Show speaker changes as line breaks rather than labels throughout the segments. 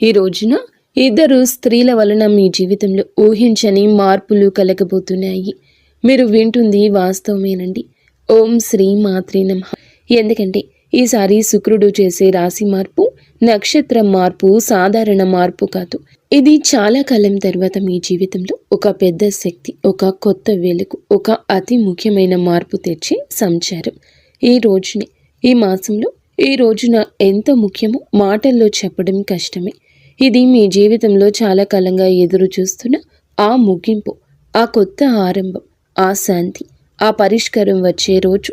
ఈ రోజున ఇద్దరు స్త్రీల వలన మీ జీవితంలో ఊహించని మార్పులు కలగబోతున్నాయి. మీరు వింటుంది వాస్తవమేనండి. ఓం శ్రీ మాత్రే నమః. ఎందుకంటే ఈసారి శుక్రుడు చేసే రాశి మార్పు, నక్షత్ర మార్పు సాధారణ మార్పు కాదు. ఇది చాలా కాలం తర్వాత మీ జీవితంలో ఒక పెద్ద శక్తి, ఒక కొత్త వెలుగు, ఒక అతి ముఖ్యమైన మార్పు తెచ్చే సంచారం. ఈ రోజునే, ఈ మాసంలో, ఈ రోజున ఎంత ముఖ్యమో మాటల్లో చెప్పడం కష్టమే. ఇది మీ జీవితంలో చాలా కాలంగా ఎదురు చూస్తున్న ఆ ముగింపు, ఆ కొత్త ఆరంభం, ఆ శాంతి, ఆ పరిష్కారం వచ్చే రోజు.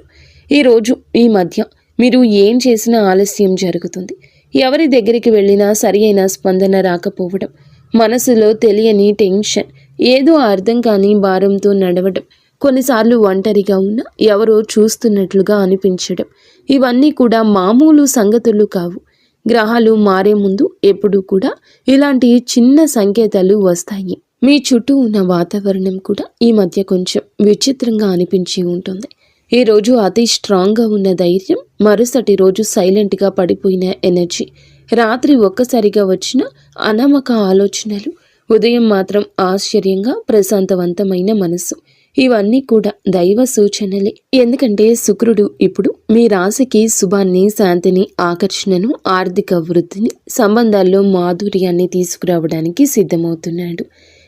ఈ మధ్య మీరు ఏం చేసినా ఆలస్యం జరుగుతుంది. ఎవరి దగ్గరికి వెళ్ళినా సరి అయిన స్పందన రాకపోవడం, మనసులో తెలియని టెన్షన్, ఏదో అర్థం కాని భారంతో నడవడం, కొన్నిసార్లు ఒంటరిగా ఉన్న ఎవరో చూస్తున్నట్లుగా అనిపించడం, ఇవన్నీ కూడా మామూలు సంగతులు కావు. గ్రహాలు మారే ముందు ఎప్పుడూ కూడా ఇలాంటి చిన్న సంకేతాలు వస్తాయి. మీ చుట్టూ ఉన్న వాతావరణం కూడా ఈ మధ్య కొంచెం విచిత్రంగా అనిపించి ఉంటుంది. ఈ రోజు అతి స్ట్రాంగ్గా ఉన్న ధైర్యం, మరుసటి రోజు సైలెంట్గా పడిపోయిన ఎనర్జీ, రాత్రి ఒక్కసారిగా వచ్చిన అనామక ఆలోచనలు, ఉదయం మాత్రం ఆశ్చర్యంగా ప్రశాంతవంతమైన మనసు, ఇవన్నీ కూడా దైవ సూచనలే. ఎందుకంటే శుక్రుడు ఇప్పుడు మీ రాశికి శుభాన్ని, శాంతిని, ఆకర్షణను, ఆర్థిక వృద్ధిని, సంబంధాల్లో మాధుర్యాన్ని తీసుకురావడానికి సిద్ధమవుతున్నాడు.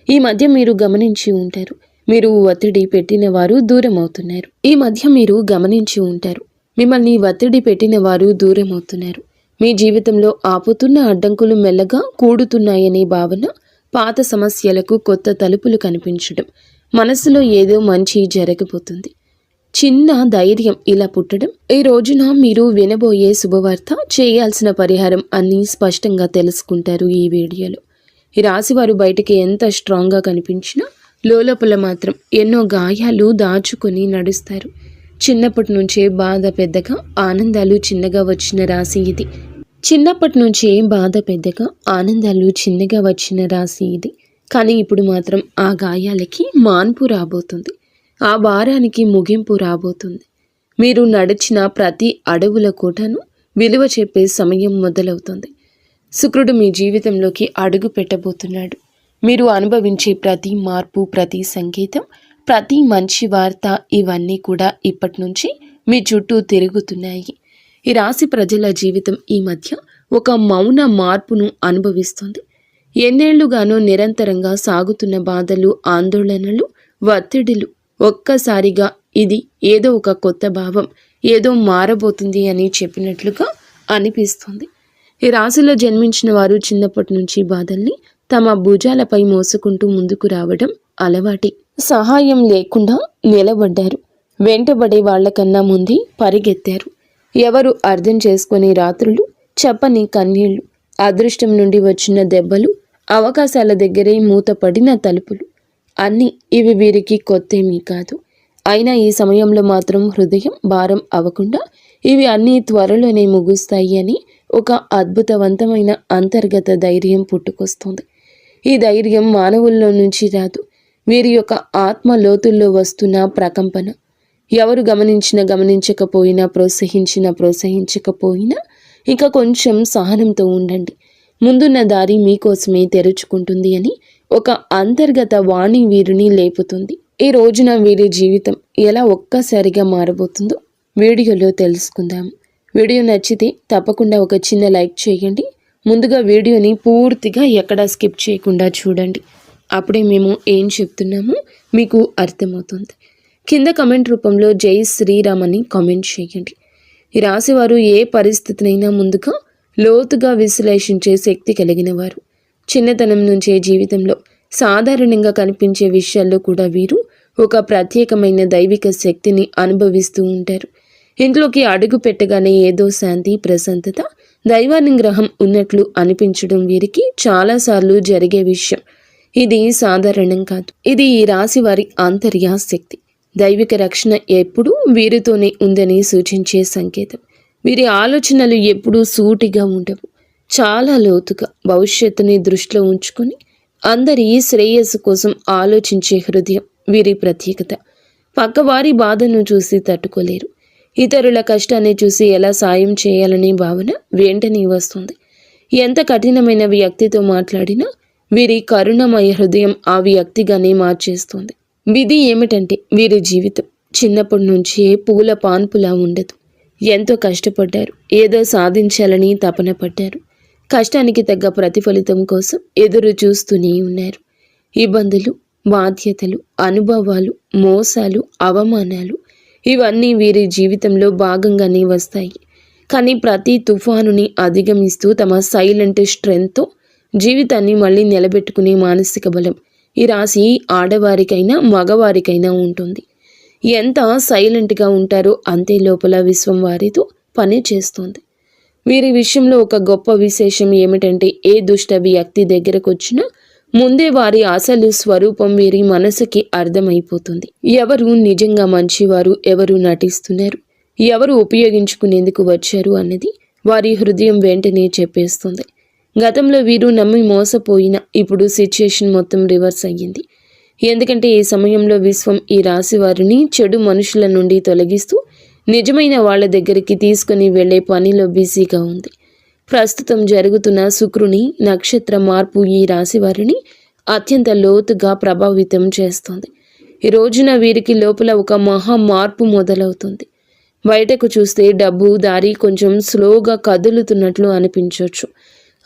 ఈ మధ్య మీరు గమనించి ఉంటారు, మీరు ఒత్తిడి పెట్టిన వారు దూరం అవుతున్నారు. మిమ్మల్ని ఒత్తిడి పెట్టిన వారు దూరం అవుతున్నారు. మీ జీవితంలో ఆపుతున్న అడ్డంకులు మెల్లగా కూడుతున్నాయనే భావన, పాత సమస్యలకు కొత్త తలుపులు కనిపించడం, మనసులో ఏదో మంచి జరగబోతుంది, చిన్న ధైర్యం ఇలా పుట్టడం. ఈ రోజున మీరు వినబోయే శుభవార్త, చేయాల్సిన పరిహారం అన్నీ స్పష్టంగా తెలుసుకుంటారు ఈ వీడియోలో. ఈ రాశివారు బయటికి ఎంత స్ట్రాంగ్గా కనిపించినా లోపల మాత్రం ఎన్నో గాయాలు దాచుకొని నడుస్తారు. చిన్నప్పటి నుంచే బాధ పెద్దగా, ఆనందాలు చిన్నగా వచ్చిన రాశి ఇది. కానీ ఇప్పుడు మాత్రం ఆ గాయాలకి మాన్పు రాబోతుంది, ఆ భారానికి ముగింపు రాబోతుంది. మీరు నడిచిన ప్రతి అడవుల కోటను విలువ చెప్పే సమయం మొదలవుతుంది. శుక్రుడు మీ జీవితంలోకి అడుగు పెట్టబోతున్నాడు. మీరు అనుభవించే ప్రతి మార్పు, ప్రతి సంకేతం, ప్రతి మంచి వార్త, ఇవన్నీ కూడా ఇప్పటి నుంచి మీ చుట్టూ తిరుగుతున్నాయి. ఈ రాశి ప్రజల జీవితం ఈ మధ్య ఒక మౌన మార్పును అనుభవిస్తుంది. ఎన్నేళ్లుగానో నిరంతరంగా సాగుతున్న బాధలు, ఆందోళనలు, ఒత్తిడిలు ఒక్కసారిగా ఇది ఏదో ఒక కొత్త భావం, ఏదో మారబోతుంది అని చెప్పినట్లుగా అనిపిస్తుంది. ఈ రాశిలో జన్మించిన వారు చిన్నప్పటి నుంచి బాధల్ని తమ భుజాలపై మోసుకుంటూ ముందుకు రావడం అలవాటి. సహాయం లేకుండా నిలబడ్డారు. వెంటబడే వాళ్లకన్నా ముందే పరిగెత్తారు. ఎవరు అర్థం చేసుకునే రాత్రులు, చెప్పని కన్నీళ్లు, అదృష్టం నుండి వచ్చిన దెబ్బలు, అవకాశాల దగ్గరే మూతపడిన తలుపులు, అన్నీ ఇవి వీరికి కొత్తేమీ కాదు. అయినా ఈ సమయంలో మాత్రం హృదయం భారం అవ్వకుండా ఇవి అన్నీ త్వరలోనే ముగుస్తాయి అని ఒక అద్భుతవంతమైన అంతర్గత ధైర్యం పుట్టుకొస్తుంది. ఈ ధైర్యం మానవుల్లో నుంచి రాదు, వీరి యొక్క ఆత్మ లోతుల్లో వస్తున్న ప్రకంపన. ఎవరు గమనించకపోయినా, ప్రోత్సహించకపోయినా ఇంకా కొంచెం సహనంతో ఉండండి, ముందున్న దారి మీకోసమే తెరుచుకుంటుంది అని ఒక అంతర్గత వాణి వీరిని లేపుతుంది. ఈ రోజున వీరి జీవితం ఎలా ఒక్కసారిగా మారబోతుందో వీడియోలో తెలుసుకుందాము. వీడియో నచ్చితే తప్పకుండా ఒక చిన్న లైక్ చేయండి. ముందుగా వీడియోని పూర్తిగా ఎక్కడా స్కిప్ చేయకుండా చూడండి. అప్పుడే మేము ఏం చెప్తున్నామో మీకు అర్థమవుతుంది. కింద కమెంట్ రూపంలో జై శ్రీరామ్ అని కామెంట్ చేయండి. ఈ రాశివారు ఏ పరిస్థితినైనా ముందుగా లోతుగా విశ్లేషించే శక్తి కలిగిన వారు. చిన్నతనం నుంచే జీవితంలో సాధారణంగా కనిపించే విషయాల్లో కూడా వీరు ఒక ప్రత్యేకమైన దైవిక శక్తిని అనుభవిస్తూ ఉంటారు. ఇంట్లోకి అడుగు పెట్టగానే ఏదో శాంతి, ప్రశాంతత, దైవానుగ్రహం ఉన్నట్లు అనిపించడం వీరికి చాలాసార్లు జరిగే విషయం. ఇది సాధారణం కాదు. ఇది ఈ రాశి వారి ఆంతర్య శక్తి. దైవిక రక్షణ ఎప్పుడూ వీరితోనే ఉందని సూచించే సంకేతం. వీరి ఆలోచనలు ఎప్పుడూ సూటిగా ఉండవు, చాలా లోతుగా భవిష్యత్తుని దృష్టిలో ఉంచుకొని అందరి శ్రేయస్సు కోసం ఆలోచించే హృదయం వీరి ప్రత్యేకత. పక్కవారి బాధను చూసి తట్టుకోలేరు. ఇతరుల కష్టాన్ని చూసి ఎలా సాయం చేయాలనే భావన వెంటనే వస్తుంది. ఎంత కఠినమైన వ్యక్తితో మాట్లాడినా వీరి కరుణమయ హృదయం ఆ వ్యక్తిగానే మార్చేస్తుంది. విధి ఏమిటంటే వీరి జీవితం చిన్నప్పటి నుంచే పూల పాన్పులా ఉండదు. ఎంతో కష్టపడ్డారు, ఏదో సాధించాలని తపన పడ్డారు. కష్టానికి తగ్గ ప్రతిఫలితం కోసం ఎదురు చూస్తూనే ఉన్నారు. ఇబ్బందులు, బాధ్యతలు, అనుభవాలు, మోసాలు, అవమానాలు ఇవన్నీ వీరి జీవితంలో భాగంగానే వస్తాయి. కానీ ప్రతి తుఫానుని అధిగమిస్తూ తమ సైలెంట్ స్ట్రెంగ్త్తో జీవితాన్ని మళ్ళీ నిలబెట్టుకునే మానసిక బలం ఈ రాశి ఆడవారికైనా మగవారికైనా ఉంటుంది. ఎంత సైలెంట్గా ఉంటారో అంతే లోపల విశ్వం వారితో పని చేస్తుంది. వీరి విషయంలో ఒక గొప్ప విశేషం ఏమిటంటే ఏ దుష్ట వ్యక్తి దగ్గరకు వచ్చినా ముందే వారి అసలు స్వరూపం వీరి మనసుకి అర్థమైపోతుంది. ఎవరు నిజంగా మంచివారు, ఎవరు నటిస్తున్నారు, ఎవరు ఉపయోగించుకునేందుకు వచ్చారు అన్నది వారి హృదయం వెంటనే చెప్పేస్తుంది. గతంలో వీరు నమ్మి మోసపోయిన ఇప్పుడు సిచ్యుయేషన్ మొత్తం రివర్స్ అయ్యింది. ఎందుకంటే ఈ సమయంలో విశ్వం ఈ రాశి వారిని చెడు మనుషుల నుండి తొలగిస్తూ నిజమైన వాళ్ళ దగ్గరికి తీసుకుని వెళ్లే పనిలో బిజీగా ఉంది. ప్రస్తుతం జరుగుతున్న శుక్రుని నక్షత్ర మార్పు ఈ రాశి వారిని అత్యంత లోతుగా ప్రభావితం చేస్తుంది. ఈ రోజున వీరికి లోపల ఒక మహా మార్పు మొదలవుతుంది. బయటకు చూస్తే డబ్బు దారి కొంచెం స్లోగా కదులుతున్నట్లు అనిపించవచ్చు.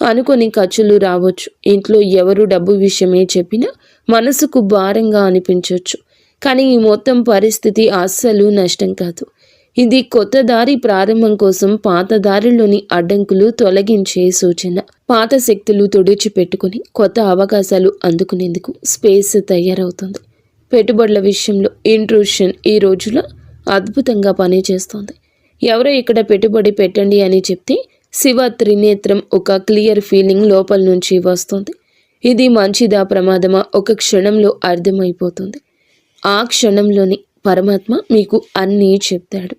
అనుకొని ఖర్చులు రావచ్చు. ఇంట్లో ఎవరు డబ్బు విషయమే చెప్పినా మనసుకు భారంగా అనిపించవచ్చు. కానీ ఈ మొత్తం పరిస్థితి అస్సలు నష్టం కాదు. ఇది కొత్త దారి ప్రారంభం కోసం పాత దారిలోని అడ్డంకులు తొలగించే సూచన. పాత శక్తులు తుడిచిపెట్టుకుని కొత్త అవకాశాలు అందుకునేందుకు స్పేస్ తయారవుతుంది. పెట్టుబడుల విషయంలో ఇంట్రూషన్ ఈ రోజులో అద్భుతంగా పనిచేస్తుంది. ఎవరో ఇక్కడ పెట్టుబడి పెట్టండి అని చెప్తే శివ త్రినేత్రం ఒక క్లియర్ ఫీలింగ్ లోపల నుంచి వస్తుంది. ఇది మంచిదా ప్రమాదమా ఒక క్షణంలో అర్థమైపోతుంది. ఆ క్షణంలోని పరమాత్మ మీకు అన్నీ చెప్తాడు.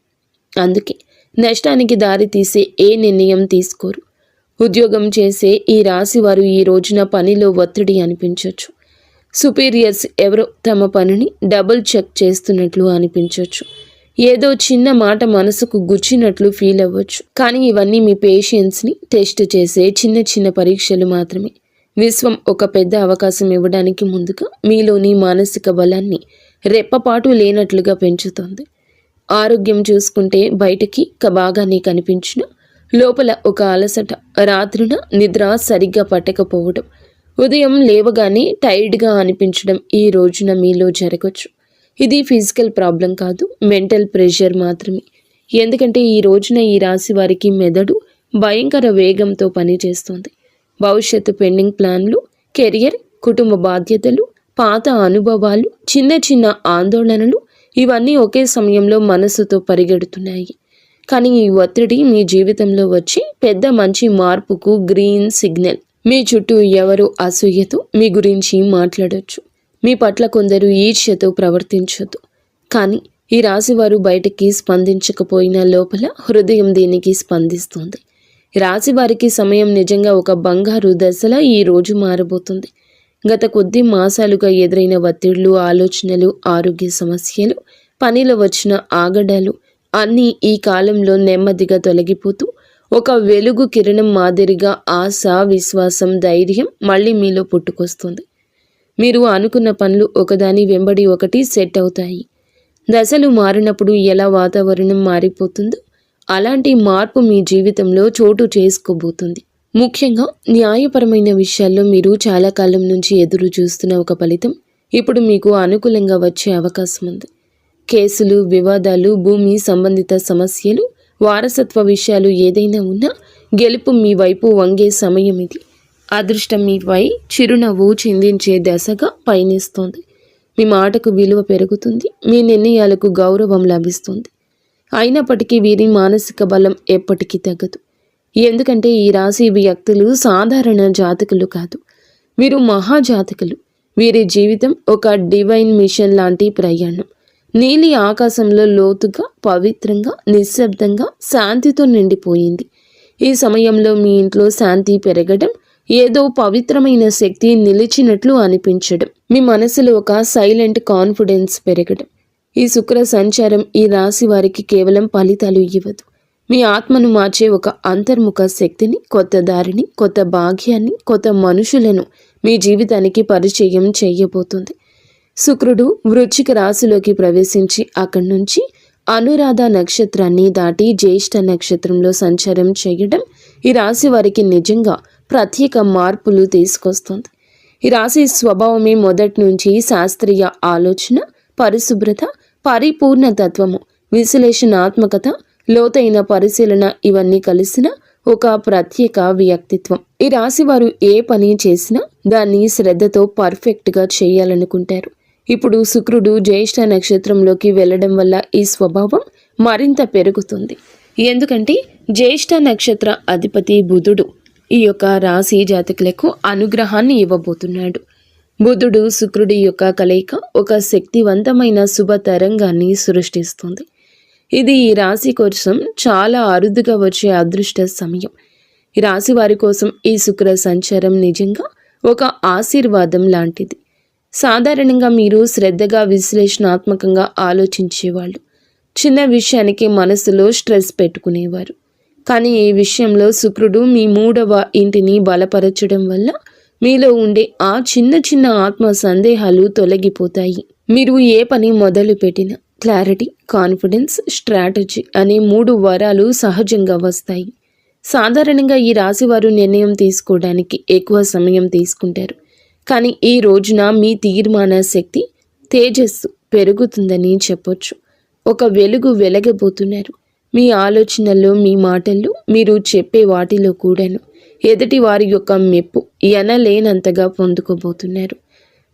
అందుకే నష్టానికి దారి తీసే ఏ నిర్ణయం తీసుకోరు. ఉద్యోగం చేసే ఈ రాశి వారు ఈ రోజున పనిలో ఒత్తిడి అనిపించవచ్చు. సుపీరియర్స్ ఎవరో తమ పనిని డబుల్ చెక్ చేస్తున్నట్లు అనిపించవచ్చు. ఏదో చిన్న మాట మనసుకు గుచ్చినట్లు ఫీల్ అవ్వచ్చు. కానీ ఇవన్నీ మీ పేషెన్స్ని టెస్ట్ చేసే చిన్న చిన్న పరీక్షలు మాత్రమే. విశ్వం ఒక పెద్ద అవకాశం ఇవ్వడానికి ముందుగా మీలోని మానసిక బలాన్ని రెప్పపాటు లేనట్లుగా పెంచుతుంది. ఆరోగ్యం చూసుకుంటే బయటికి బాగానే కనిపించిన లోపల ఒక అలసట, రాత్రిన నిద్ర సరిగ్గా పట్టకపోవడం, ఉదయం లేవగానే టైర్డ్గా అనిపించడం ఈ రోజున మీలో జరగచ్చు. ఇది ఫిజికల్ ప్రాబ్లం కాదు, మెంటల్ ప్రెషర్ మాత్రమే. ఎందుకంటే ఈ రోజున ఈ రాశి వారికి మెదడు భయంకర వేగంతో పనిచేస్తుంది. భవిష్యత్తు పెండింగ్ ప్లాన్లు, కెరియర్, కుటుంబ బాధ్యతలు, పాత అనుభవాలు, చిన్న చిన్న ఆందోళనలు ఇవన్నీ ఒకే సమయంలో మనసుతో పరిగెడుతున్నాయి. కానీ ఈ ఒత్తిడి మీ జీవితంలో వచ్చి పెద్ద మంచి మార్పుకు గ్రీన్ సిగ్నల్. మీ చుట్టూ ఎవరు అసూయతో మీ గురించి మాట్లాడొచ్చు. మీ పట్ల కొందరు ఈర్ష్యతో ప్రవర్తించొద్దు. కానీ ఈ రాశివారు బయటికి స్పందించకపోయినా లోపల హృదయం దీనికి స్పందిస్తుంది. రాశివారికి సమయం నిజంగా ఒక బంగారు దశలా ఈ రోజు మారబోతుంది. గత కొద్ది మాసాలుగా ఎదురైన ఒత్తిళ్లు, ఆలోచనలు, ఆరోగ్య సమస్యలు, పనిలో వచ్చిన ఆగడాలు అన్నీ ఈ కాలంలో నెమ్మదిగా తొలగిపోతూ ఒక వెలుగు కిరణం మాదిరిగా ఆశ, విశ్వాసం, ధైర్యం మళ్ళీ మీలో పుట్టుకొస్తుంది. మీరు అనుకున్న పనులు ఒకదాని వెంబడి ఒకటి సెట్ అవుతాయి. దశలు మారినప్పుడు ఎలా వాతావరణం మారిపోతుందో అలాంటి మార్పు మీ జీవితంలో చోటు చేసుకోబోతుంది. ముఖ్యంగా న్యాయపరమైన విషయాల్లో మీరు చాలా కాలం నుంచి ఎదురు చూస్తున్న ఒక ఫలితం ఇప్పుడు మీకు అనుకూలంగా వచ్చే అవకాశం ఉంది. కేసులు, వివాదాలు, భూమి సంబంధిత సమస్యలు, వారసత్వ విషయాలు ఏదైనా ఉన్నా గెలుపు మీ వైపు వంగే సమయం ఇది. అదృష్టం మీపై చిరునవ్వు చిందించే దశగా పయనిస్తోంది. మీ మాటకు విలువ పెరుగుతుంది. మీ నిర్ణయాలకు గౌరవం లభిస్తుంది. అయినప్పటికీ వీరి మానసిక బలం ఎప్పటికీ తగ్గదు. ఎందుకంటే ఈ రాశి వ్యక్తులు సాధారణ జాతకులు కాదు, వీరు మహాజాతకులు. వీరి జీవితం ఒక డివైన్ మిషన్ లాంటి ప్రయాణం. నీలి ఆకాశంలో లోతుగా, పవిత్రంగా, నిశ్శబ్దంగా, శాంతితో నిండిపోయింది. ఈ సమయంలో మీ ఇంట్లో శాంతి పెరగడం, ఏదో పవిత్రమైన శక్తి నిలిచినట్లు అనిపించడం, మీ మనసులో ఒక సైలెంట్ కాన్ఫిడెన్స్ పెరగడం. ఈ శుక్ర సంచారం ఈ రాశి వారికి కేవలం ఫలితాలు ఇవ్వదు, మీ ఆత్మను మార్చే ఒక అంతర్ముఖ శక్తిని, కొత్త దారిని, కొత్త భాగ్యాన్ని, కొత్త మనుషులను మీ జీవితానికి పరిచయం చేయబోతుంది. శుక్రుడు వృశ్చిక రాశిలోకి ప్రవేశించి అక్కడి నుంచి అనురాధ నక్షత్రాన్ని దాటి జ్యేష్ఠ నక్షత్రంలో సంచారం చేయడం ఈ రాశి వారికి నిజంగా ప్రత్యేక మార్పులు తీసుకొస్తుంది. ఈ రాశి స్వభావమే మొదటి నుంచి శాస్త్రీయ ఆలోచన, పరిశుభ్రత, పరిపూర్ణ తత్వము, విశ్లేషణాత్మకత, లోతైన పరిశీలన ఇవన్నీ కలిసిన ఒక ప్రత్యేక వ్యక్తిత్వం. ఈ రాశి వారు ఏ పని చేసినా దాన్ని శ్రద్ధతో పర్ఫెక్ట్గా చేయాలనుకుంటారు. ఇప్పుడు శుక్రుడు జ్యేష్ఠ నక్షత్రంలోకి వెళ్ళడం వల్ల ఈ స్వభావం మరింత పెరుగుతుంది. ఎందుకంటే జ్యేష్ఠ నక్షత్ర అధిపతి బుధుడు ఈ యొక్క రాశి జాతకులకు అనుగ్రహాన్ని ఇవ్వబోతున్నాడు. బుధుడు శుక్రుడి యొక్క కలయిక ఒక శక్తివంతమైన శుభ తరంగాన్ని సృష్టిస్తుంది. ఇది ఈ రాశి కోసం చాలా అరుదుగా వచ్చే అదృష్ట సమయం. ఈ రాశి వారి కోసం ఈ శుక్ర సంచారం నిజంగా ఒక ఆశీర్వాదం లాంటిది. సాధారణంగా మీరు శ్రద్ధగా విశ్లేషణాత్మకంగా ఆలోచించేవాళ్ళు. చిన్న విషయానికి మనసులో స్ట్రెస్ పెట్టుకునేవారు. కానీ ఈ విషయంలో శుక్రుడు మీ 3వ ఇంటిని బలపరచడం వల్ల మీలో ఉండే ఆ చిన్న చిన్న ఆత్మ సందేహాలు తొలగిపోతాయి. మీరు ఏ పని మొదలు పెట్టినా క్లారిటీ, కాన్ఫిడెన్స్, స్ట్రాటజీ అనే 3 వరాలు సహజంగా వస్తాయి. సాధారణంగా ఈ రాశివారు నిర్ణయం తీసుకోవడానికి ఎక్కువ సమయం తీసుకుంటారు. కానీ ఈ రోజున మీ తీర్మాన శక్తి, తేజస్సు పెరుగుతుందని చెప్పొచ్చు. ఒక వెలుగు వెలగబోతున్నారు. మీ ఆలోచనల్లో, మీ మాటల్లో, మీరు చెప్పే వాటిలో కూడాను ఎదుటి వారి యొక్క మెప్పు ఎనలేనంతగా పొందుకోబోతున్నారు.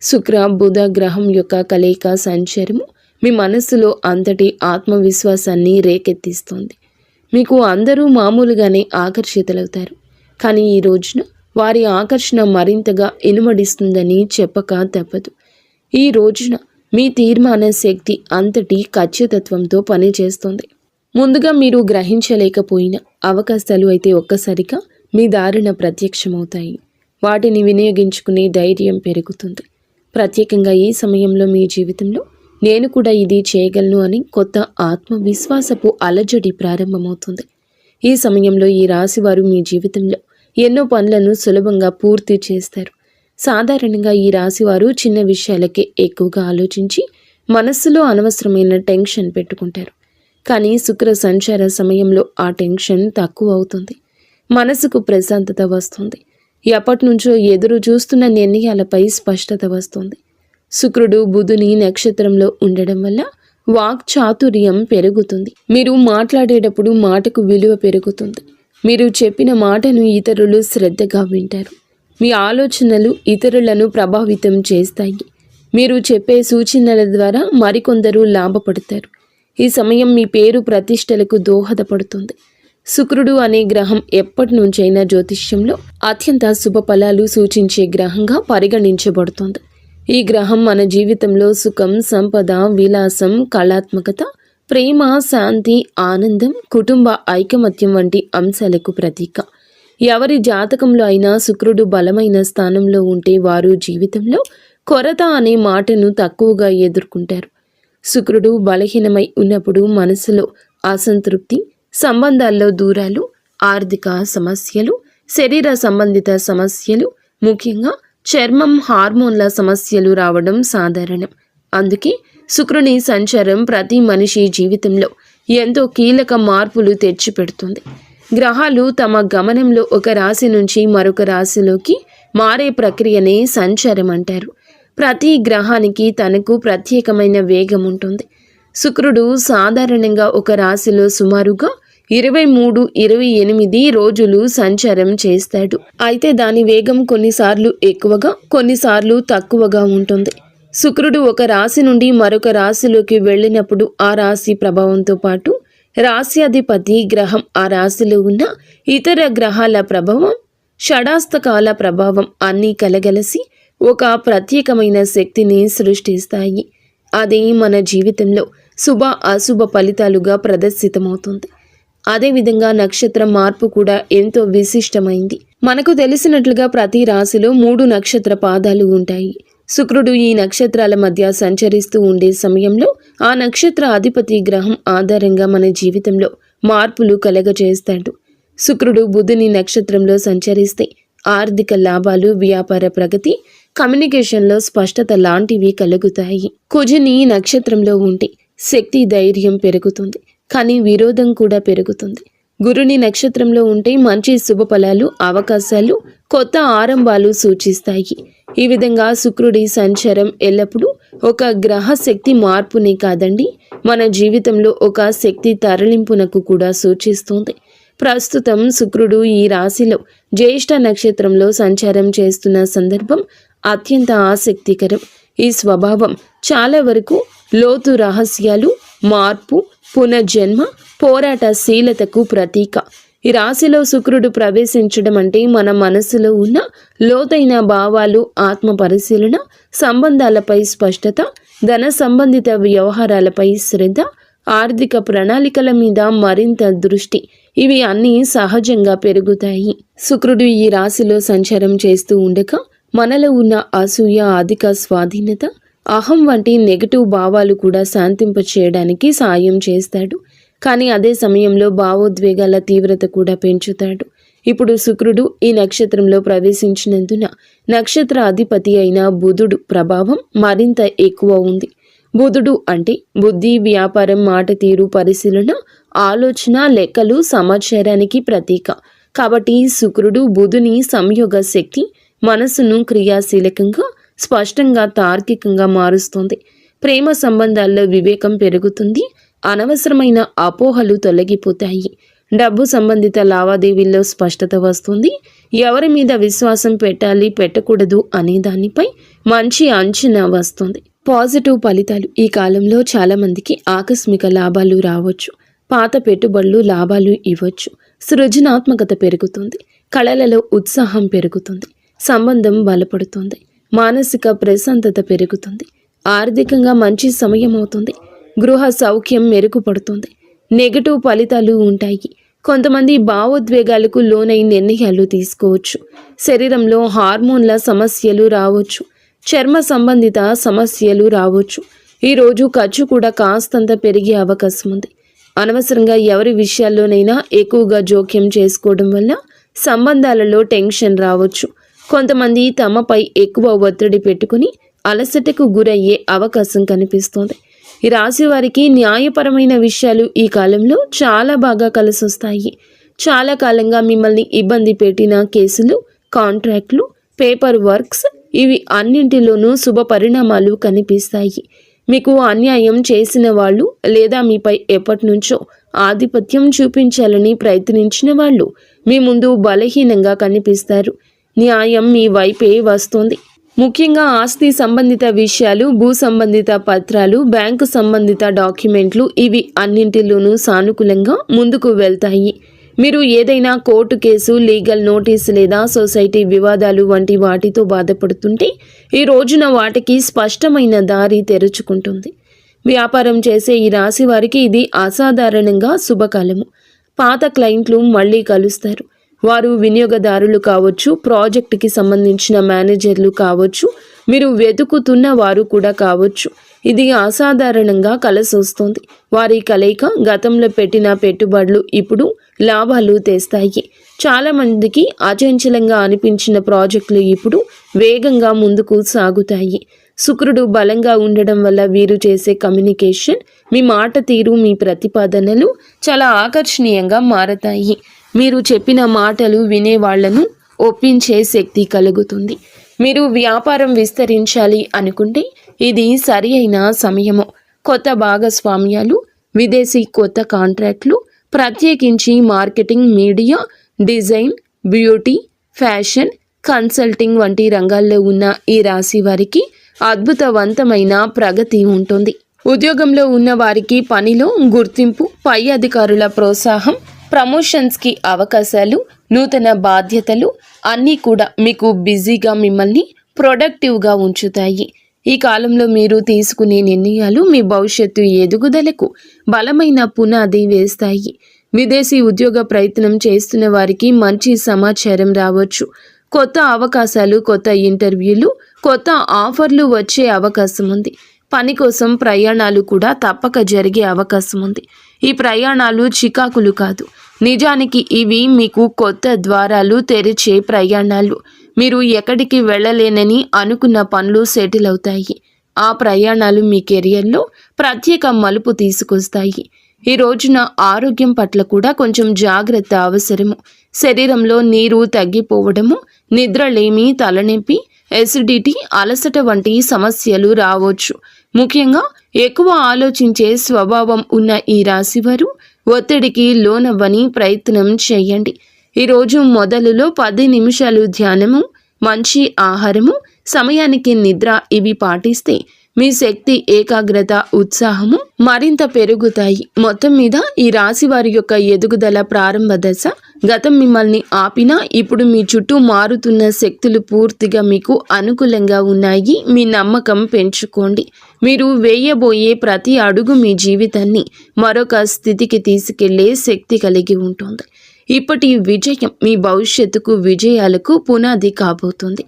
శుక్ర బుధ గ్రహం యొక్క కలయిక సంచారము మీ మనస్సులో అంతటి ఆత్మవిశ్వాసాన్ని రేకెత్తిస్తుంది. మీకు అందరూ మామూలుగానే ఆకర్షితులవుతారు. కానీ ఈ రోజున వారి ఆకర్షణ మరింతగా ఇనుమడిస్తుందని చెప్పక తప్పదు. ఈ రోజున మీ తీర్మాన శక్తి అంతటి ఖచ్చితత్వంతో పనిచేస్తుంది. ముందుగా మీరు గ్రహించలేకపోయిన అవకాశాలు అయితే ఒక్కసారిగా మీ దారిన ప్రత్యక్షమవుతాయి. వాటిని వినియోగించుకునే ధైర్యం పెరుగుతుంది. ప్రత్యేకంగా ఈ సమయంలో మీ జీవితంలో నేను కూడా ఇది చేయగలను అని కొత్త ఆత్మవిశ్వాసపు అలజడి ప్రారంభమవుతుంది. ఈ సమయంలో ఈ రాశివారు మీ జీవితంలో ఎన్నో పనులను సులభంగా పూర్తి చేస్తారు. సాధారణంగా ఈ రాశివారు చిన్న విషయాలకే ఎక్కువగా ఆలోచించి మనస్సులో అనవసరమైన టెన్షన్ పెట్టుకుంటారు. కానీ శుక్ర సంచార సమయంలో ఆ టెన్షన్ తక్కువ అవుతుంది. మనసుకు ప్రశాంతత వస్తుంది. ఎప్పటి నుంచో ఎదురు చూస్తున్న నిర్ణయాలపై స్పష్టత వస్తుంది. శుక్రుడు బుధుని నక్షత్రంలో ఉండడం వల్ల వాక్ చాతుర్యం పెరుగుతుంది. మీరు మాట్లాడేటప్పుడు మాటకు విలువ పెరుగుతుంది. మీరు చెప్పిన మాటను ఇతరులు శ్రద్ధగా వింటారు. మీ ఆలోచనలు ఇతరులను ప్రభావితం చేస్తాయి. మీరు చెప్పే సూచనల ద్వారా మరికొందరు లాభపడతారు. ఈ సమయం మీ పేరు ప్రతిష్టలకు దోహదపడుతుంది. శుక్రుడు అనే గ్రహం ఎప్పటి నుంచైనా జ్యోతిష్యంలో అత్యంత శుభ ఫలాలు సూచించే గ్రహంగా పరిగణించబడుతుంది. ఈ గ్రహం మన జీవితంలో సుఖం, సంపద, విలాసం, కళాత్మకత, ప్రేమ, శాంతి, ఆనందం, కుటుంబ ఐకమత్యం వంటి అంశాలకు ప్రతీక. ఎవరి జాతకంలో అయినా శుక్రుడు బలమైన స్థానంలో ఉంటే వారు జీవితంలో కొరత అనే మాటను తక్కువగా ఎదుర్కొంటారు. శుక్రుడు బలహీనమై ఉన్నప్పుడు మనసులో అసంతృప్తి, సంబంధాల్లో దూరాలు, ఆర్థిక సమస్యలు, శరీర సంబంధిత సమస్యలు, ముఖ్యంగా చర్మం, హార్మోన్ల సమస్యలు రావడం సాధారణం. అందుకే శుక్రుని సంచారం ప్రతి మనిషి జీవితంలో ఎంతో కీలక మార్పులు తెచ్చిపెడుతుంది. గ్రహాలు తమ గమనంలో ఒక రాశి నుంచి మరొక రాశిలోకి మారే ప్రక్రియనే సంచారం అంటారు. ప్రతి గ్రహానికి తనకు ప్రత్యేకమైన వేగం ఉంటుంది. శుక్రుడు సాధారణంగా ఒక రాశిలో సుమారుగా 23-28 రోజులు సంచారం చేస్తాడు. అయితే దాని వేగం కొన్నిసార్లు ఎక్కువగా, కొన్నిసార్లు తక్కువగా ఉంటుంది. శుక్రుడు ఒక రాశి నుండి మరొక రాశిలోకి వెళ్ళినప్పుడు ఆ రాశి ప్రభావంతో పాటు రాశ్యాధిపతి గ్రహం ఆ రాశిలో ఉన్న ఇతర గ్రహాల ప్రభావం, షడాస్తకాల ప్రభావం అన్నీ కలగలసి ఒక ప్రత్యేకమైన శక్తిని సృష్టిస్తాయి. అది మన జీవితంలో శుభ అశుభ ఫలితాలుగా ప్రదర్శితమవుతుంది. అదేవిధంగా నక్షత్ర మార్పు కూడా ఎంతో విశిష్టమైంది. మనకు తెలిసినట్లుగా ప్రతి రాశిలో 3 నక్షత్ర పాదాలు ఉంటాయి. శుక్రుడు ఈ నక్షత్రాల మధ్య సంచరిస్తూ ఉండే సమయంలో ఆ నక్షత్ర అధిపతి గ్రహం ఆధారంగా మన జీవితంలో మార్పులు కలగజేస్తాడు. శుక్రుడు బుధుని నక్షత్రంలో సంచరిస్తే ఆర్థిక లాభాలు, వ్యాపార ప్రగతి, కమ్యూనికేషన్లో స్పష్టత లాంటివి కలుగుతాయి. కుజుని నక్షత్రంలో ఉంటే శక్తి, ధైర్యం పెరుగుతుంది, కానీ విరోధం కూడా పెరుగుతుంది. గురుని నక్షత్రంలో ఉంటే మంచి శుభ ఫలాలు, అవకాశాలు, కొత్త ఆరంభాలు సూచిస్తాయి. ఈ విధంగా శుక్రుడి సంచారం ఎల్లప్పుడూ ఒక గ్రహ శక్తి మార్పునే కాదండి, మన జీవితంలో ఒక శక్తి తరలింపునకు కూడా సూచిస్తుంది. ప్రస్తుతం శుక్రుడు ఈ రాశిలో జ్యేష్ఠ నక్షత్రంలో సంచారం చేస్తున్న సందర్భం అత్యంత ఆసక్తికరం. ఈ స్వభావం చాలా వరకు లోతు రహస్యాలు, మార్పు, పునర్జన్మ, పోరాటశీలతకు ప్రతీక. ఈ రాశిలో శుక్రుడు ప్రవేశించడం అంటే మన మనసులో ఉన్న లోతైన భావాలు, ఆత్మ పరిశీలన, సంబంధాలపై స్పష్టత, ధన సంబంధిత వ్యవహారాలపై శ్రద్ధ, ఆర్థిక ప్రణాళికల మీద మరింత దృష్టి, ఇవి అన్నీ సహజంగా పెరుగుతాయి. శుక్రుడు ఈ రాశిలో సంచారం చేస్తూ ఉండగా మనలో ఉన్న అసూయ, అధిక స్వాధీనత, అహం వంటి నెగటివ్ భావాలు కూడా శాంతింప చేయడానికి సాయం చేస్తాడు. కానీ అదే సమయంలో భావోద్వేగాల తీవ్రత కూడా పెంచుతాడు. ఇప్పుడు శుక్రుడు ఈ నక్షత్రంలో ప్రవేశించినందున నక్షత్ర అధిపతి అయిన బుధుడు ప్రభావం మరింత ఎక్కువ ఉంది. బుధుడు అంటే బుద్ధి, వ్యాపారం, మాట తీరు, పరిశీలన, ఆలోచన, లెక్కలు, సమాచారానికి ప్రతీక. కాబట్టి శుక్రుడు బుధుని సంయోగ శక్తి మనసును క్రియాశీలకంగా, స్పష్టంగా, తార్కికంగా మారుస్తుంది. ప్రేమ సంబంధాల్లో వివేకం పెరుగుతుంది, అనవసరమైన అపోహలు తొలగిపోతాయి. డబ్బు సంబంధిత లావాదేవీల్లో స్పష్టత వస్తుంది. ఎవరి మీద విశ్వాసం పెట్టాలి, పెట్టకూడదు అనే దానిపై మంచి అంచనా వస్తుంది. పాజిటివ్ ఫలితాలు. ఈ కాలంలో చాలామందికి ఆకస్మిక లాభాలు రావచ్చు. పాత పెట్టుబడులు లాభాలు ఇవ్వచ్చు. సృజనాత్మకత పెరుగుతుంది. కళలలో ఉత్సాహం పెరుగుతుంది. సంబంధం బలపడుతుంది. మానసిక ప్రశాంతత పెరుగుతుంది. ఆర్థికంగా మంచి సమయం అవుతుంది. గృహ సౌఖ్యం మెరుగుపడుతుంది. నెగటివ్ ఫలితాలు ఉంటాయి. కొంతమంది భావోద్వేగాలకు లోనై నిర్ణయాలు తీసుకోవచ్చు. శరీరంలో హార్మోన్ల సమస్యలు రావచ్చు. చర్మ సంబంధిత సమస్యలు రావచ్చు. ఈరోజు ఖర్చు కూడా కాస్తంత పెరిగే అవకాశం ఉంది. అనవసరంగా ఎవరి విషయాల్లోనైనా ఎక్కువగా జోక్యం చేసుకోవడం వల్ల సంబంధాలలో టెన్షన్ రావచ్చు. కొంతమంది తమపై ఎక్కువ ఒత్తిడి పెట్టుకుని అలసటకు గురయ్యే అవకాశం కనిపిస్తోంది. ఈ రాశి వారికి న్యాయపరమైన విషయాలు ఈ కాలంలో చాలా బాగా కలిసొస్తాయి. చాలా కాలంగా మిమ్మల్ని ఇబ్బంది పెట్టిన కేసులు, కాంట్రాక్ట్లు, పేపర్ వర్క్స్, ఇవి అన్నింటిలోనూ శుభ పరిణామాలు కనిపిస్తాయి. మీకు అన్యాయం చేసిన వాళ్ళు లేదా మీపై ఎప్పటి నుంచో ఆధిపత్యం చూపించాలని ప్రయత్నించిన వాళ్ళు మీ ముందు బలహీనంగా కనిపిస్తారు. న్యాయం మీ వైపే వస్తుంది. ముఖ్యంగా ఆస్తి సంబంధిత విషయాలు, భూ సంబంధిత పత్రాలు, బ్యాంకు సంబంధిత డాక్యుమెంట్లు, ఇవి అన్నింటిలోనూ సానుకూలంగా ముందుకు వెళ్తాయి. మీరు ఏదైనా కోర్టు కేసు, లీగల్ నోటీస్ లేదా సొసైటీ వివాదాలు వంటి వాటితో బాధపడుతుంటే ఈ రోజున వాటికి స్పష్టమైన దారి తెరుచుకుంటుంది. వ్యాపారం చేసే ఈ రాశి వారికి ఇది అసాధారణంగా శుభకాలము. పాత క్లయింట్లు మళ్ళీ కలుస్తారు. వారు వినియోగదారులు కావచ్చు, ప్రాజెక్టుకి సంబంధించిన మేనేజర్లు కావచ్చు, మీరు వెతుకుతున్న వారు కూడా కావచ్చు. ఇది అసాధారణంగా కలిసొస్తుంది. వారి కలయిక గతంలో పెట్టిన పెట్టుబడులు ఇప్పుడు లాభాలు తెస్తాయి. చాలామందికి అచంచలంగా అనిపించిన ప్రాజెక్టులు ఇప్పుడు వేగంగా ముందుకు సాగుతాయి. శుక్రుడు బలంగా ఉండడం వల్ల వీరు చేసే కమ్యూనికేషన్, మీ మాట తీరు, మీ ప్రతిపాదనలు చాలా ఆకర్షణీయంగా మారతాయి. మీరు చెప్పిన మాటలు వినేవాళ్లను ఒప్పించే శక్తి కలుగుతుంది. మీరు వ్యాపారం విస్తరించాలి అనుకుంటే ఇది సరి అయిన సమయము. కొత్త భాగస్వామ్యాలు, విదేశీ కొత్త కాంట్రాక్ట్లు, ప్రత్యేకించి marketing, media, design, beauty, fashion, consulting వంటి రంగాల్లో ఉన్న ఈ రాశి వారికి అద్భుతవంతమైన ప్రగతి ఉంటుంది. ఉద్యోగంలో ఉన్న వారికి పనిలో గుర్తింపు, పై అధికారుల ప్రోత్సాహం, ప్రమోషన్స్కి అవకాశాలు, నూతన బాధ్యతలు అన్నీ కూడా మీకు బిజీగా, మిమ్మల్ని ప్రొడక్టివ్గా ఉంచుతాయి. ఈ కాలంలో మీరు తీసుకునే నిర్ణయాలు మీ భవిష్యత్తు ఎదుగుదలకు బలమైన పునాది వేస్తాయి. విదేశీ ఉద్యోగ ప్రయత్నం చేస్తున్న వారికి మంచి సమాచారం రావచ్చు. కొత్త అవకాశాలు, కొత్త ఇంటర్వ్యూలు, కొత్త ఆఫర్లు వచ్చే అవకాశం ఉంది. పని కోసం ప్రయాణాలు కూడా తప్పక జరిగే అవకాశం ఉంది. ఈ ప్రయాణాలు చికాకులు కాదు, నిజానికి ఇవి మీకు కొత్త ద్వారాలు తెరిచే ప్రయాణాలు. మీరు ఎక్కడికి వెళ్ళలేనని అనుకున్న పనులు సెటిల్ అవుతాయి. ఆ ప్రయాణాలు మీ కెరియర్లో ప్రత్యేక మలుపు తీసుకొస్తాయి. ఈ రోజున ఆరోగ్యం పట్ల కూడా కొంచెం జాగ్రత్త అవసరము. శరీరంలో నీరు తగ్గిపోవడము, నిద్రలేమి, తలనొప్పి, ఎసిడిటీ, అలసట వంటి సమస్యలు రావచ్చు. ముఖ్యంగా ఎక్కువ ఆలోచించే స్వభావం ఉన్న ఈ రాశివారు ఒత్తిడికి లోనవ్వని ప్రయత్నం చేయండి. ఈరోజు మొదలులో 10 నిమిషాలు ధ్యానము, మంచి ఆహారము, సమయానికి నిద్ర ఇవి పాటిస్తే మీ శక్తి, ఏకాగ్రత, ఉత్సాహము మరింత పెరుగుతాయి. మొత్తం మీద ఈ రాశి వారి యొక్క ఎదుగుదల ప్రారంభ దశ. గతం మిమ్మల్ని ఆపినా ఇప్పుడు మీ చుట్టూ మారుతున్న శక్తులు పూర్తిగా మీకు అనుకూలంగా ఉన్నాయి. మీ నమ్మకం పెంచుకోండి. మీరు వేయబోయే ప్రతి అడుగు మీ జీవితాన్ని మరొక స్థితికి తీసుకెళ్లే శక్తి కలిగి ఉంటుంది. ఇప్పటి విజయం మీ భవిష్యత్తుకు, విజయాలకు పునాది కాబోతుంది.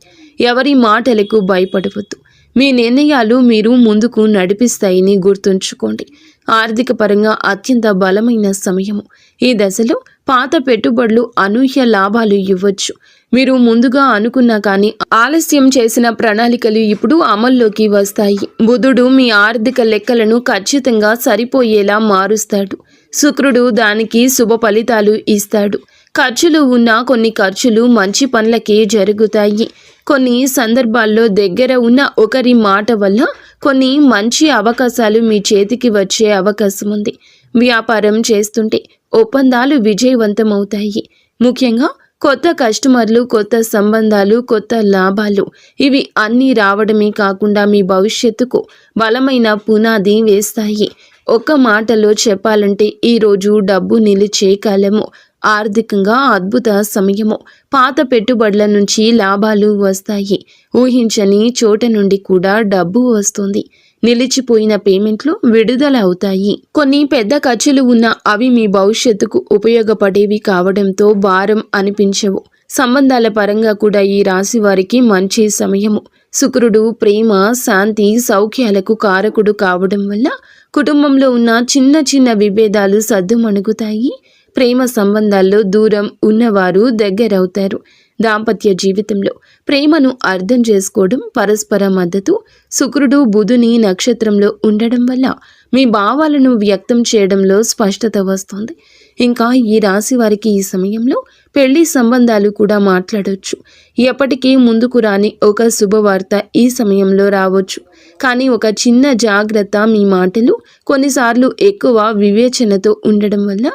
ఎవరి మాటలకు భయపడవద్దు. మీ నిర్ణయాలు మీరు ముందుకు నడిపిస్తాయని గుర్తుంచుకోండి. ఆర్థిక పరంగా అత్యంత బలమైన సమయము. ఈ దశలో పాత పెట్టుబడులు అనూహ్య లాభాలు ఇవ్వచ్చు. మీరు ముందుగా అనుకున్నా కానీ ఆలస్యం చేసిన ప్రణాళికలు ఇప్పుడు అమల్లోకి వస్తాయి. బుధుడు మీ ఆర్థిక లెక్కలను ఖచ్చితంగా సరిపోయేలా మారుస్తాడు. శుక్రుడు దానికి శుభ ఫలితాలు ఇస్తాడు. ఖర్చులు ఉన్న కొన్ని ఖర్చులు మంచి పనులకే జరుగుతాయి. కొన్ని సందర్భాల్లో దగ్గర ఉన్న ఒకరి మాట వల్ల కొన్ని మంచి అవకాశాలు మీ చేతికి వచ్చే అవకాశం ఉంది. వ్యాపారం చేస్తుంటే ఒప్పందాలు విజయవంతమవుతాయి. ముఖ్యంగా కొత్త కస్టమర్లు, కొత్త సంబంధాలు, కొత్త లాభాలు ఇవి అన్నీ రావడమే కాకుండా మీ భవిష్యత్తుకు బలమైన పునాది వేస్తాయి. ఒక్క మాటలో చెప్పాలంటే ఈరోజు డబ్బు నిలిచే కాలము. ఆర్థికంగా అద్భుత సమయము. పాత పెట్టుబడుల నుంచి లాభాలు వస్తాయి. ఊహించని చోట నుండి కూడా డబ్బు వస్తుంది. నిలిచిపోయిన పేమెంట్లు విడుదల అవుతాయి. కొన్ని పెద్ద ఖర్చులు ఉన్నా అవి మీ భవిష్యత్తుకు ఉపయోగపడేవి కావడంతో భారం అనిపించవు. సంబంధాల పరంగా కూడా ఈ రాశి వారికి మంచి సమయము. శుక్రుడు ప్రేమ, శాంతి, సౌఖ్యాలకు కారకుడు కావడం వల్ల కుటుంబంలో ఉన్న చిన్న చిన్న విభేదాలు సద్దుమణుగుతాయి. ప్రేమ సంబంధాల్లో దూరం ఉన్నవారు దగ్గరవుతారు. దాంపత్య జీవితంలో ప్రేమను అర్థం చేసుకోవడం, పరస్పర మద్దతు. శుక్రుడు బుధుని నక్షత్రంలో ఉండడం వల్ల మీ భావాలను వ్యక్తం చేయడంలో స్పష్టత వస్తుంది. ఇంకా ఈ రాశి వారికి ఈ సమయంలో పెళ్లి సంబంధాలు కూడా మాట్లాడవచ్చు. ఎప్పటికీ ముందుకు రాని ఒక శుభవార్త ఈ సమయంలో రావచ్చు. కానీ ఒక చిన్న జాగ్రత్త, మీ మాటలు కొన్నిసార్లు ఎక్కువ వివేచనతో ఉండడం వల్ల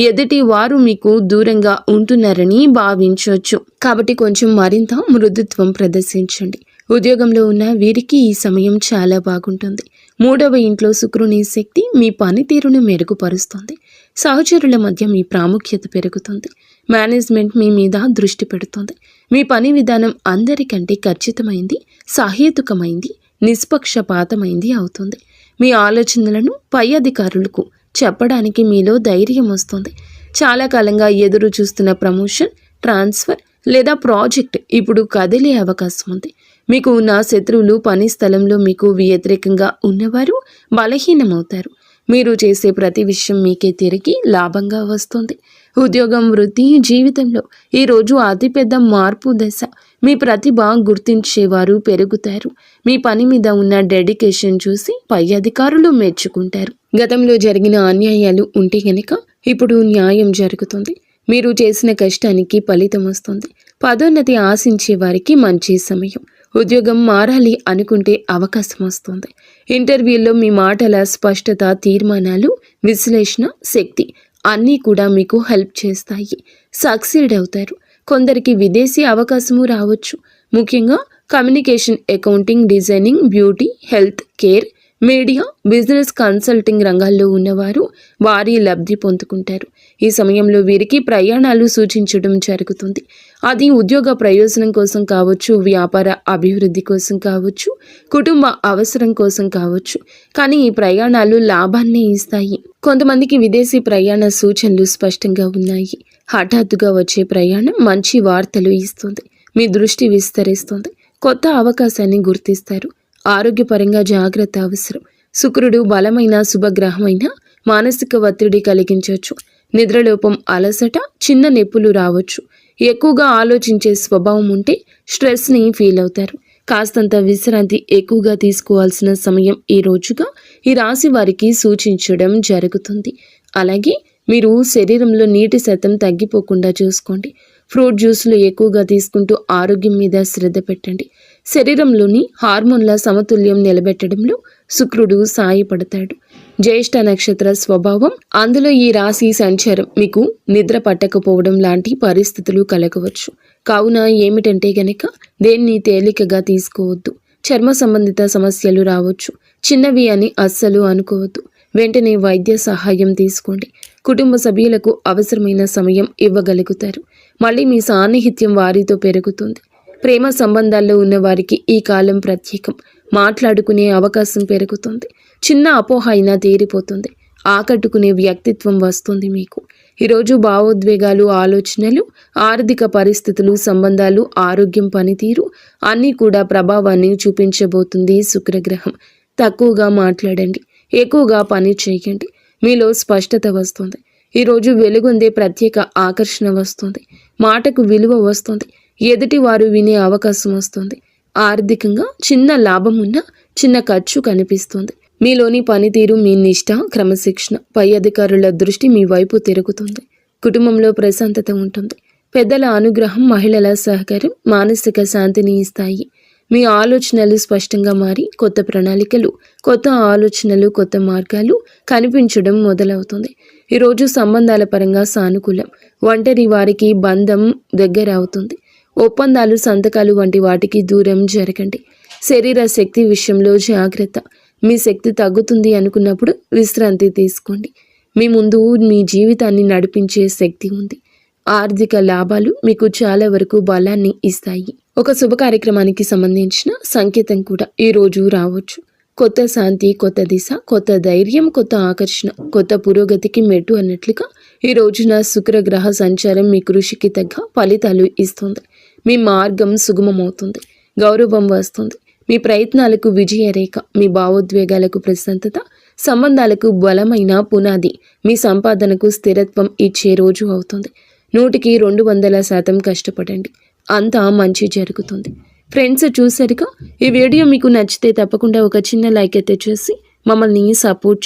ఎదుటి వారు మీకు దూరంగా ఉంటున్నారని భావించవచ్చు. కాబట్టి కొంచెం మరింత మృదుత్వం ప్రదర్శించండి. ఉద్యోగంలో ఉన్న వీరికి ఈ సమయం చాలా బాగుంటుంది. 3వ ఇంట్లో శుక్రుని శక్తి మీ పనితీరును మెరుగుపరుస్తుంది. సహచరుల మధ్య మీ ప్రాముఖ్యత పెరుగుతుంది. మేనేజ్మెంట్ మీ మీద దృష్టి పెడుతుంది. మీ పని విధానం అందరికంటే ఖచ్చితమైంది, సహేతుకమైంది, నిష్పక్షపాతమైంది అవుతుంది. మీ ఆలోచనలను పై అధికారులకు చెప్పడానికి మీలో ధైర్యం వస్తుంది. చాలా కాలంగా ఎదురు చూస్తున్న ప్రమోషన్, ట్రాన్స్ఫర్ లేదా ప్రాజెక్ట్ ఇప్పుడు కదిలే అవకాశం ఉంది. మీకు ఉన్న శత్రువులు, పని స్థలంలో మీకు వ్యతిరేకంగా ఉన్నవారు బలహీనమవుతారు. మీరు చేసే ప్రతి విషయం మీకే తిరిగి లాభంగా వస్తుంది. ఉద్యోగం, వృత్తి, జీవితంలో ఈరోజు అతిపెద్ద మార్పు దశ. మీ ప్రతిభ గుర్తించేవారు పెరుగుతారు. మీ పని మీద ఉన్న డెడికేషన్ చూసి పై అధికారులు మెచ్చుకుంటారు. గతంలో జరిగిన అన్యాయాలు ఉంటే గనక ఇప్పుడు న్యాయం జరుగుతుంది. మీరు చేసిన కష్టానికి ఫలితం వస్తుంది. పదోన్నతి ఆశించే వారికి మంచి సమయం. ఉద్యోగం మారాలి అనుకుంటే అవకాశం వస్తుంది. ఇంటర్వ్యూల్లో మీ మాటల స్పష్టత, తీర్మానాలు, విశ్లేషణ శక్తి అన్నీ కూడా మీకు హెల్ప్ చేస్తాయి. సక్సీడ్ అవుతారు. కొందరికి విదేశీ అవకాశము రావచ్చు. ముఖ్యంగా communication, accounting, designing, beauty, health care, media, business, consulting రంగాల్లో ఉన్నవారు భారీ లబ్ధి పొందుకుంటారు. ఈ సమయంలో వీరికి ప్రయాణాలు సూచించడం జరుగుతుంది. అది ఉద్యోగ ప్రయోజనం కోసం కావచ్చు, వ్యాపార అభివృద్ధి కోసం కావచ్చు, కుటుంబ అవసరం కోసం కావచ్చు. కానీ ఈ ప్రయాణాలు లాభాన్ని ఇస్తాయి. కొంతమందికి విదేశీ ప్రయాణ సూచనలు స్పష్టంగా ఉన్నాయి. హఠాత్తుగా వచ్చే ప్రయాణం మంచి వార్తలు ఇస్తుంది. మీ దృష్టి విస్తరిస్తుంది. కొత్త అవకాశాన్ని గుర్తిస్తారు. ఆరోగ్యపరంగా జాగ్రత్త అవసరం. శుక్రుడు బలమైన శుభగ్రహమైన మానసిక ఒత్తిడి కలిగించవచ్చు. నిద్రలోపం, అలసట, చిన్న నొప్పులు రావచ్చు. ఎక్కువగా ఆలోచించే స్వభావం ఉంటే స్ట్రెస్ని ఫీల్ అవుతారు. కాస్తంత విశ్రాంతి ఎక్కువగా తీసుకోవాల్సిన సమయం ఈ రోజుగా ఈ రాశి వారికి సూచించడం జరుగుతుంది. అలాగే మీరు శరీరంలో నీటి శాతం తగ్గిపోకుండా చూసుకోండి. ఫ్రూట్ జ్యూస్లు ఎక్కువగా తీసుకుంటూ ఆరోగ్యం మీద శ్రద్ధ పెట్టండి. శరీరంలోని హార్మోన్ల సమతుల్యం నిలబెట్టడంలో శుక్రుడు సాయపడతాడు. జ్యేష్ఠ నక్షత్ర స్వభావం, అందులో ఈ రాశి సంచారం మీకు నిద్ర పట్టకపోవడం లాంటి పరిస్థితులు కలగవచ్చు. కావున ఏమిటంటే గనక దేన్ని తేలికగా తీసుకోవద్దు. చర్మ సంబంధిత సమస్యలు రావచ్చు. చిన్నవి అని అస్సలు అనుకోవద్దు. వెంటనే వైద్య సహాయం తీసుకోండి. కుటుంబ సభ్యులకు అవసరమైన సమయం ఇవ్వగలుగుతారు. మళ్ళీ మీ సాన్నిహిత్యం వారితో పెరుగుతుంది. ప్రేమ సంబంధాల్లో ఉన్న వారికి ఈ కాలం ప్రత్యేకం. మాట్లాడుకునే అవకాశం పెరుగుతుంది. చిన్న అపోహ అయినా తీరిపోతుంది. ఆకట్టుకునే వ్యక్తిత్వం వస్తుంది మీకు. ఈరోజు భావోద్వేగాలు, ఆలోచనలు, ఆర్థిక పరిస్థితులు, సంబంధాలు, ఆరోగ్యం, పనితీరు అన్నీ కూడా ప్రభావాన్ని చూపించబోతుంది శుక్రగ్రహం. తక్కువగా మాట్లాడండి. ఎక్కువగా పని చేయండి. మీలో స్పష్టత వస్తుంది. ఈరోజు వెలుగొందే ప్రత్యేక ఆకర్షణ వస్తుంది. మాటకు విలువ వస్తుంది. ఎదుటి వారు వినే అవకాశం వస్తుంది. ఆర్థికంగా చిన్న లాభం ఉన్నా చిన్న ఖర్చు కనిపిస్తుంది. మీలోని పనితీరు, మీ నిష్ఠ, క్రమశిక్షణ, పై అధికారుల దృష్టి మీ వైపు తిరుగుతుంది. కుటుంబంలో ప్రశాంతత ఉంటుంది. పెద్దల అనుగ్రహం, మహిళల సహకారం మానసిక శాంతిని ఇస్తాయి. మీ ఆలోచనలు స్పష్టంగా మారి కొత్త ప్రణాళికలు, కొత్త ఆలోచనలు, కొత్త మార్గాలు కనిపించడం మొదలవుతుంది. ఈరోజు సంబంధాల పరంగా సానుకూలం. ఒంటరి వారికి బంధం దగ్గర అవుతుంది. ఒప్పందాలు, సంతకాలు వంటి వాటికి దూరం జరగండి. శరీర శక్తి విషయంలో జాగ్రత్త. మీ శక్తి తగ్గుతుంది అనుకున్నప్పుడు విశ్రాంతి తీసుకోండి. మీ ముందు మీ జీవితాన్ని నడిపించే శక్తి ఉంది. ఆర్థిక లాభాలు మీకు చాలా వరకు బలాన్ని ఇస్తాయి. ఒక శుభ కార్యక్రమానికి సంబంధించిన సంకేతం కూడా ఈరోజు రావచ్చు. కొత్త శాంతి, కొత్త దిశ, కొత్త ధైర్యం, కొత్త ఆకర్షణ, కొత్త పురోగతికి మెట్టు అన్నట్లుగా ఈ రోజున శుక్రగ్రహ సంచారం మీ కృషికి తగ్గ ఫలితాలు ఇస్తుంది. మీ మార్గం సుగమమవుతుంది. గౌరవం వస్తుంది. మీ ప్రయత్నాలకు విజయరేఖ, మీ భావోద్వేగాలకు ప్రశాంతత, సంబంధాలకు బలమైన పునాది, మీ సంపాదనకు స్థిరత్వం ఇచ్చే రోజు అవుతుంది. 100కి 200% కష్టపడండి. అంతా మంచి జరుగుతుంది. ఫ్రెండ్స్, చూసారుగా, ఈ వీడియో మీకు నచ్చితే తప్పకుండా ఒక చిన్న లైక్ అయితే చేసి మమ్మల్ని సపోర్ట్